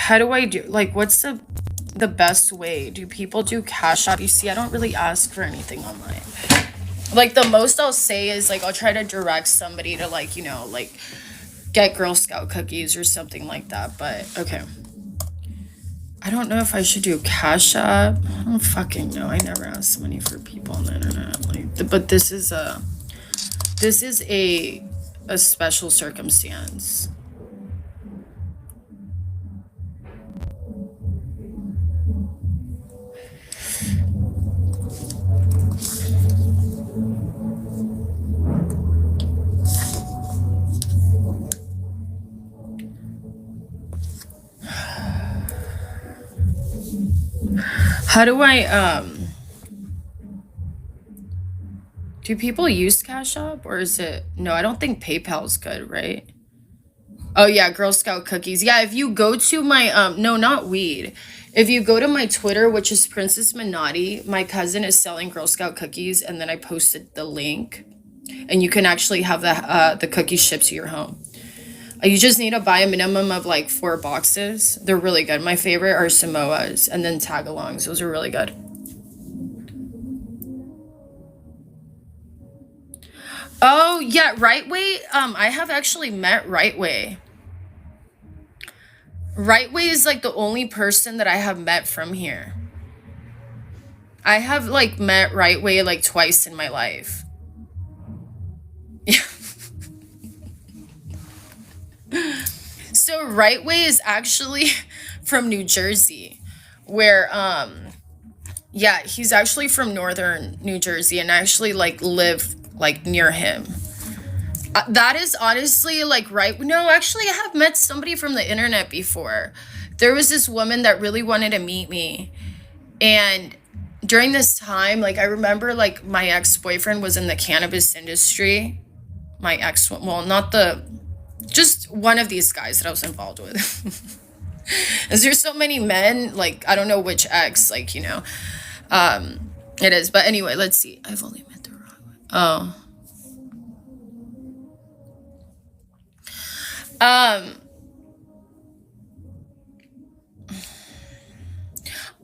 how do I do, like, what's the best way? Do people do Cash App? You see, I don't really ask for anything online. Like, the most I'll say is, like, I'll try to direct somebody to, like, like, get Girl Scout cookies or something like that. But, okay. I don't know if I should do Cash App. I don't fucking know. I never ask money for people on the internet. Like, but this is a special circumstance. How do I do people use Cash App, or is it, no, I don't think PayPal's good, right? Oh yeah, Girl Scout cookies. Yeah, if you go to my no, not weed. If you go to my Twitter, which is Princess Minotti, my cousin is selling Girl Scout cookies, and then I posted the link, and you can actually have the cookies shipped to your home. You just need to buy a minimum of like 4 boxes. They're really good. My favorite are Samoas and then tagalongs. Those are really good. Oh yeah, Right Way. I have actually met Right Way. Right Way is like the only person that I have met from here. I have like met Right Way like twice in my life. So Right Way is actually from New Jersey, where yeah, he's actually from northern New Jersey, and I actually like live like near him. That is honestly like right. No, actually, I have met somebody from the internet before. There was this woman that really wanted to meet me, and during this time, like I remember, like my ex boyfriend was in the cannabis industry. My ex, well, not the, just one of these guys that I was involved with. Is there so many men? Like I don't know which ex, like it is. But anyway, let's see. I've only met the wrong one. Oh. Um,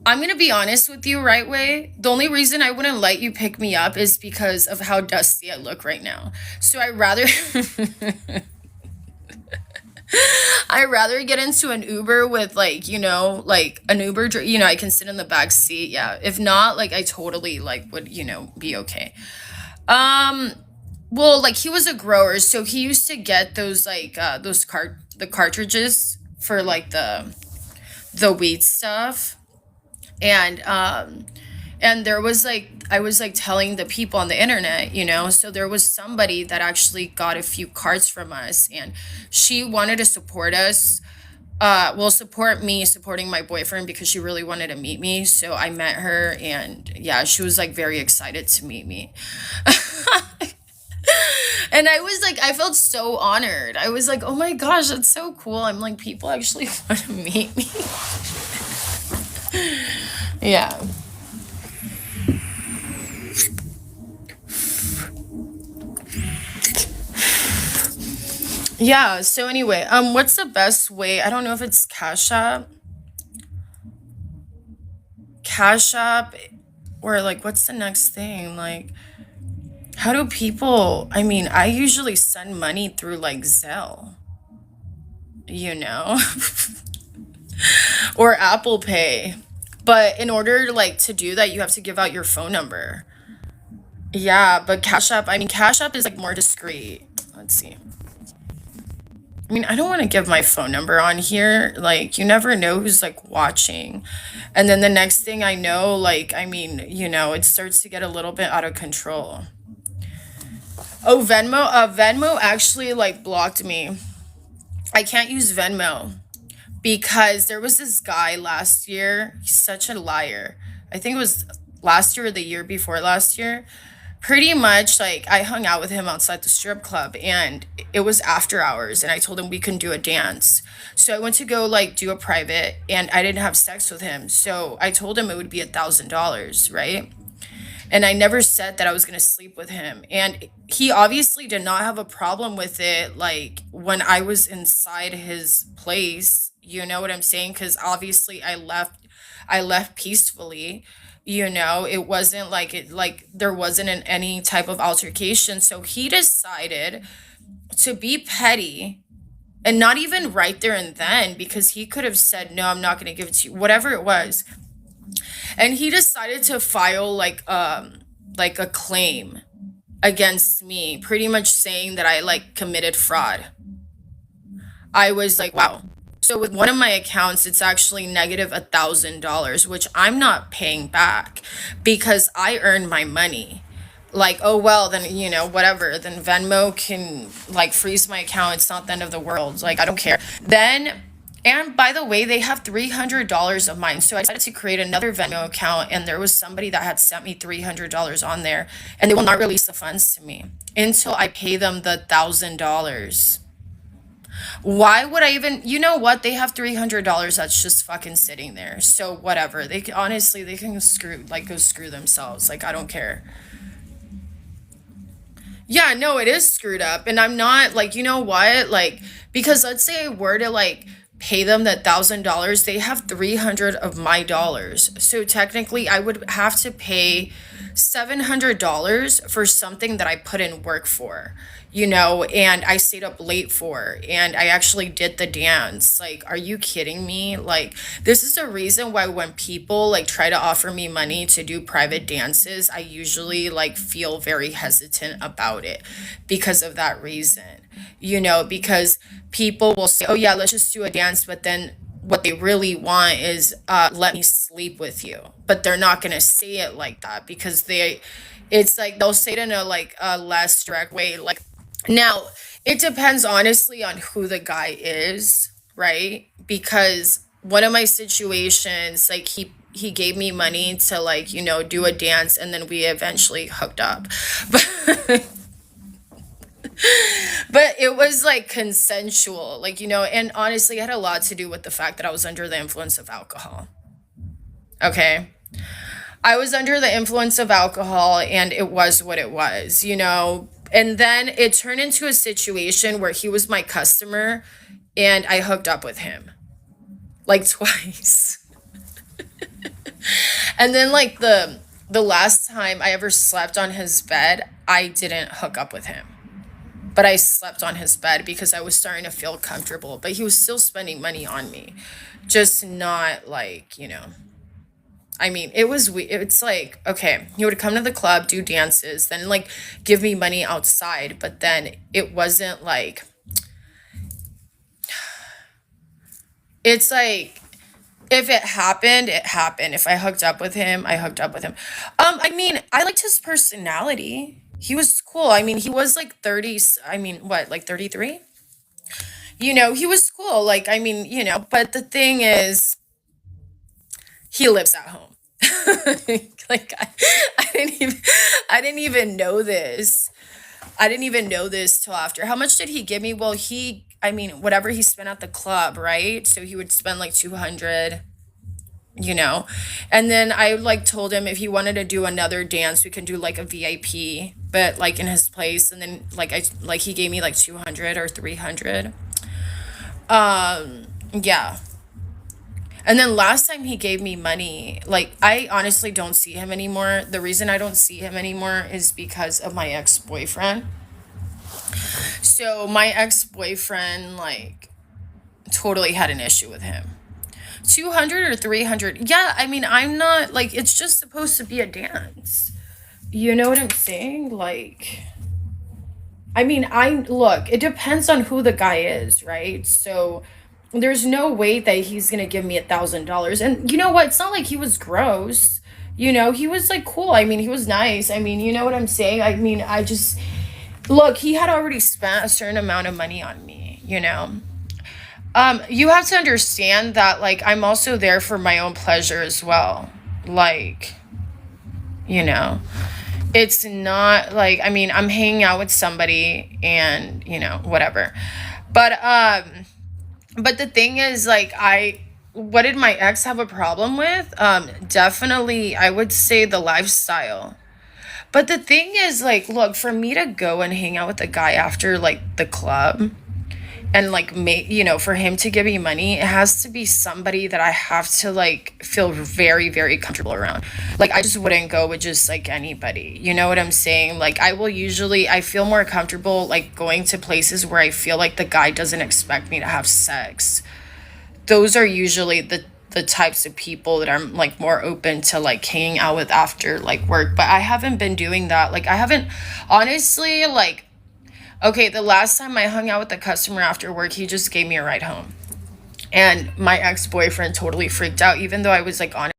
I'm gonna be honest with you, Right Way. The only reason I wouldn't let you pick me up is because of how dusty I look right now. So I rather I rather get into an Uber with like, like an Uber, I can sit in the back seat. Yeah. If not, like I totally like would, be okay. Um well, like he was a grower, so he used to get those like the cartridges for like the weed stuff. And there was like I was like telling the people on the internet, so there was somebody that actually got a few cards from us, and she wanted to support us, well, support me supporting my boyfriend, because she really wanted to meet me. So I met her, and yeah, she was like very excited to meet me. And I was like, I felt so honored. I was like, oh my gosh, that's so cool. I'm like, people actually want to meet me. Yeah. Yeah, so anyway, what's the best way? I don't know if it's Cash App, or like what's the next thing? Like how do people, I mean, I usually send money through like Zelle, you know, or Apple Pay. But in order like to do that, you have to give out your phone number. Yeah, but Cash App, I mean, Cash App is like more discreet. Let's see. I mean, I don't want to give my phone number on here. Like, you never know who's like watching. And then the next thing I know, like, I mean, it starts to get a little bit out of control. Oh, Venmo actually like blocked me. I can't use Venmo because there was this guy last year. He's such a liar. I think it was last year or the year before last year. Pretty much like I hung out with him outside the strip club, and it was after hours, and I told him we can do a dance. So I went to go like do a private, and I didn't have sex with him. So I told him it would be $1,000, right? And I never said that I was going to sleep with him. And he obviously did not have a problem with it, like when I was inside his place. You know what I'm saying? Because obviously I left peacefully. It wasn't like there wasn't any type of altercation. So he decided to be petty, and not even right there and then, because he could have said, no, I'm not going to give it to you, whatever it was. And he decided to file like a claim against me, pretty much saying that I like committed fraud. I was like, wow. So with one of my accounts, it's actually negative $1,000, which I'm not paying back because I earned my money. Like, oh well, then whatever. Then Venmo can like freeze my account. It's not the end of the world. Like, I don't care. Then, and by the way, they have $300 of mine. So I decided to create another Venmo account, and there was somebody that had sent me $300 on there, and they will not release the funds to me until I pay them the $1,000. Why would I even, you know what? They have $300 that's just fucking sitting there. So whatever. Honestly, they can go screw themselves. Like, I don't care. Yeah, no, it is screwed up. And I'm not like, you know what? Like, because let's say I were to like pay them that $1,000, they have 300 of my dollars. So technically I would have to pay $700 for something that I put in work for, and I stayed up late for, and I actually did the dance. Like, are you kidding me? Like, this is the reason why when people like try to offer me money to do private dances, I usually like feel very hesitant about it because of that reason, because people will say, oh yeah, let's just do a dance. But then what they really want is, let me sleep with you. But they're not going to say it like that, because it's like they'll say it in a less direct way. Like, now it depends honestly on who the guy is, right? Because one of my situations, like he gave me money to like, do a dance, and then we eventually hooked up. But but it was like consensual, like, and honestly, it had a lot to do with the fact that I was under the influence of alcohol. Okay. I was under the influence of alcohol, and it was what it was, and then it turned into a situation where he was my customer and I hooked up with him like twice. And then like the last time I ever slept on his bed, I didn't hook up with him. But I slept on his bed because I was starting to feel comfortable. But he was still spending money on me. Just not like, I mean, it's like, okay, he would come to the club, do dances, then like give me money outside. But then it wasn't like, it's like, if it happened, it happened. If I hooked up with him, I hooked up with him. I mean, I liked his personality. He was cool. I mean, he was like 30, I mean, what, like 33? He was cool. Like, I mean, but the thing is, he lives at home. Like, I didn't even know this. I didn't even know this till after. How much did he give me? Well, I mean, whatever he spent at the club, right? So he would spend like 200, and then I like told him if he wanted to do another dance, we can do like a VIP, but like in his place. And then he gave me like 200 or 300. Yeah. And then last time he gave me money, like, I honestly don't see him anymore. The reason I don't see him anymore is because of my ex-boyfriend. So my ex-boyfriend, like, totally had an issue with him. 200 or 300. Yeah, I mean, I'm not, like, it's just supposed to be a dance. You know what I'm saying? Like, I mean, look, it depends on who the guy is, right? So there's no way that he's gonna give me $1,000. And you know what? It's not like he was gross. He was like cool. I mean, he was nice. I mean, you know what I'm saying? I mean, look, he had already spent a certain amount of money on me, You have to understand that, like, I'm also there for my own pleasure as well. Like, it's not like, I mean, I'm hanging out with somebody and, whatever. But the thing is, like, what did my ex have a problem with? Definitely, I would say the lifestyle. But the thing is, like, look, for me to go and hang out with a guy after like the club and like make, for him to give me money, it has to be somebody that I have to like feel very, very comfortable around. Like, I just wouldn't go with just like anybody. You know what I'm saying? Like, I feel more comfortable like going to places where I feel like the guy doesn't expect me to have sex. Those are usually the types of people that I'm like more open to like hanging out with after like work. But I haven't been doing that. Like, I haven't, honestly, like, okay, the last time I hung out with a customer after work, he just gave me a ride home. And my ex-boyfriend totally freaked out, even though I was like honest